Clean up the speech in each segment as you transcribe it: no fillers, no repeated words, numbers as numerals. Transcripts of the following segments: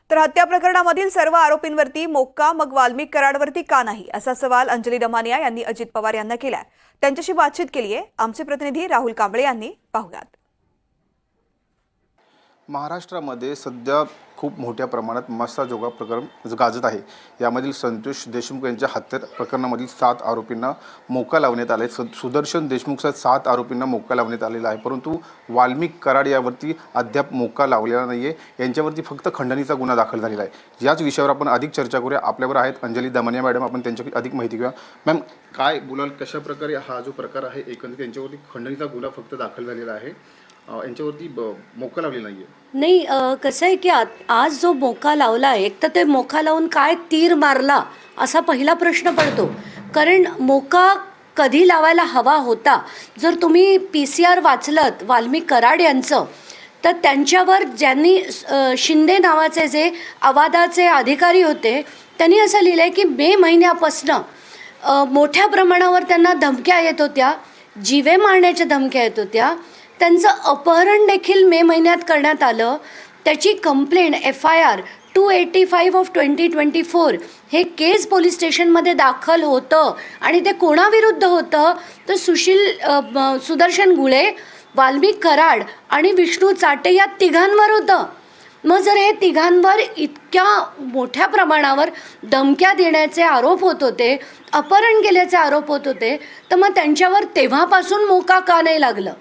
तर हत्या प्रकरणामधील सर्व आरोपींवरती मोक्का मग वाल्मिक कराडवरती का नाही असा सवाल अंजली दमानिया यांनी अजित पवार यांना केलाय। त्यांच्याशी बातचीत केली आहे आमचे प्रतिनिधी राहुल कांबळे यांनी। पाहूयात। महाराष्ट्रामध्ये सध्या खूप मोठ्या प्रमाणात मस्साजोगा प्रकरण गाजत आहे। यामधील संतोष देशमुख यांच्या हत्या प्रकरणामधील 7 आरोपींना मोक्का लावण्यात आले। सुदर्शन देशमुखसह 7 आरोपींना मोक्का लावण्यात आलेला आहे, परंतु वाल्मिक कराड यावरती अद्याप मोक्का लावलेला नाहीये। यांच्यावरती फक्त खंडणीचा गुन्हा दाखल झालेला आहे। याच विषयावर आपण अधिक चर्चा करूया। आपल्यावर आहेत अंजली दमानिया मॅडम, आपण त्यांच्याकडे अधिक माहिती घेऊया। मॅम, काय बोलाल, कशा प्रकारे हा जो प्रकार आहे एकंदरीत यांच्यावरती खंडणीचा गुन्हा फक्त दाखल झालेला आहे, यांच्यावरती मोक्का लावलेला नाही। कसं आहे की आज जो मोक्का लावला, एक तर ते मोक्का लावून काय तीर मारला असा पहिला प्रश्न पडतो। कारण मोक्का कधी लावायला हवा होता, जर तुम्ही PCR वाचलत वाल्मिक कराड यांचं, तर त्यांच्यावर ज्यांनी शिंदे नावाचे जे अवादाचे अधिकारी होते त्यांनी असं लिहिलं आहे की मे महिन्यापासनं मोठ्या प्रमाणावर त्यांना धमक्या येत होत्या, जीवे मारण्याच्या धमक्या येत होत्या। त्यांचं अपहरण देखील मे महिन्यात करण्यात आलं। त्याची कंप्लेंट FIR 285 ऑफ 2024 हे केस पोलीस स्टेशनमध्ये दाखल होतं। आणि ते कोणाविरुद्ध होतं तर सुदर्शन गुळे, वाल्मिक कराड आणि विष्णू चाटे या तिघांवर होतं। मग जर हे तिघांवर इतक्या मोठ्या प्रमाणावर धमक्या देण्याचे आरोप होत होते, अपहरण केल्याचे आरोप होत होते, तर मग त्यांच्यावर तेव्हापासून मोक्का का नाही लागलं?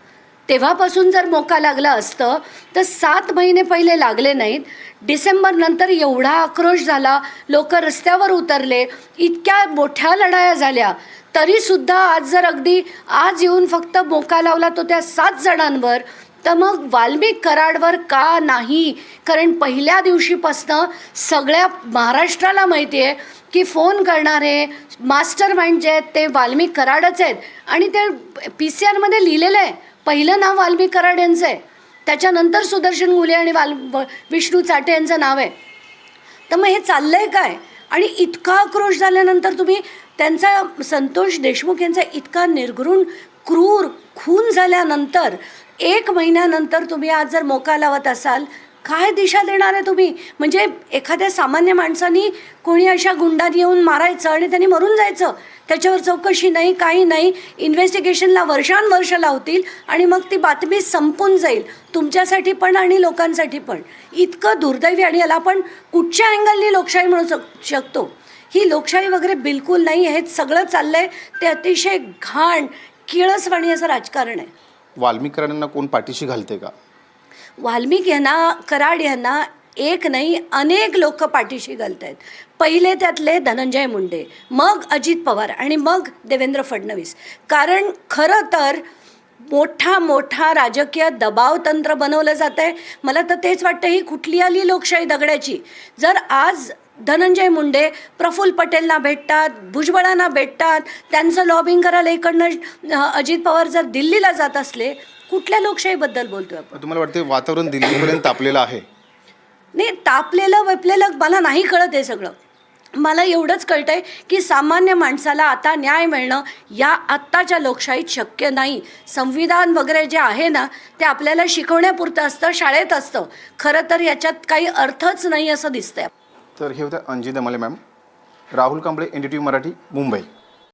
तेव्हापासून जर मोक्का लागला असतं तर 7 महिने पहिले लागले नाहीत। डिसेंबर नंतर एवढा आक्रोश झाला, लोक रस्त्यावर उतरले, इतक्या मोठ्या लढाया झाल्या, तरीसुद्धा आज जर अगदी आज येऊन फक्त मोक्का लावला तो त्या 7 जणांवर, तर मग वाल्मिक कराडवर का नाही? कारण पहिल्या दिवशीपासनं सगळ्या महाराष्ट्राला माहिती आहे की फोन करणारे मास्टर माइंड जे आहेत ते वाल्मिक कराडच आहेत। आणि ते PCR लिहिलेलं आहे, पहिलं नाव वाल्मिक कराड यांचं आहे, त्याच्यानंतर सुदर्शन गुले आणि विष्णू चाटे यांचं नाव आहे। तर मग हे चाललंय काय? आणि इतका आक्रोश झाल्यानंतर तुम्ही त्यांचा संतोष देशमुख यांचा इतका निर्घृण क्रूर खून झाल्यानंतर 1 महिन्यानंतर तुम्ही आज जर मोक्का लावत असाल, काय दिशा देणार आहे तुम्ही? म्हणजे एखाद्या सामान्य माणसानी कोणी अशा गुंडांनी येऊन मारायचं आणि त्यांनी मरून जायचं, त्याच्यावर चौकशी नाही, काही नाही, इन्व्हेस्टिगेशनला वर्षानुवर्ष लावतील आणि मग ती बातमी संपून जाईल, तुमच्यासाठी पण आणि लोकांसाठी पण। इतकं दुर्दैवी, आणि याला आपण कुठच्या अँगलनी लोकशाही म्हणू शकतो? ही लोकशाही वगैरे बिलकुल नाही। हे सगळं चाललंय ते अतिशय घाण किळसवाणी असं राजकारण आहे। वाल्मिक कराडांना कोण पाठीशी घालते का? वाल्मिक कराड यांना एक नाही अनेक लोक पाठीशी घालत आहेत। पहिले त्यातले धनंजय मुंडे, मग अजित पवार आणि मग देवेंद्र फडणवीस। कारण खरं तर मोठा राजकीय दबाव तंत्र बनवलं जात आहे। मला तर तेच वाटतं, ही कुठली आली लोकशाही दगडाची? जर आज धनंजय मुंडे प्रफुल्ल पटेलना भेटतात, भुजबळांना भेटतात, त्यांचं लॉबिंग करायला इकडनं अजित पवार जर दिल्लीला जात असले, कुठल्या लोकशाहीबद्दल बोलतोय आपण? तुम्हाला वाटते वातावरण दिल्लीपर्यंत तापलेलं आहे? नाही, तापलेलं वेपलेलं मला नाही कळत आहे सगळं। मला एवढंच कळतंय की सामान्य माणसाला आता न्याय मिळणं या आत्ताच्या लोकशाहीत शक्य नाही। संविधान वगैरे जे आहे ना, ते आपल्याला शिकवण्यापुरतं असतं, शाळेत असतं। खरं तर याच्यात काही अर्थच नाही असं दिसतंय। तर हे होतं अंजली दमानिया मॅम। राहुल कांबळे, NDTV मराठी, मुंबई।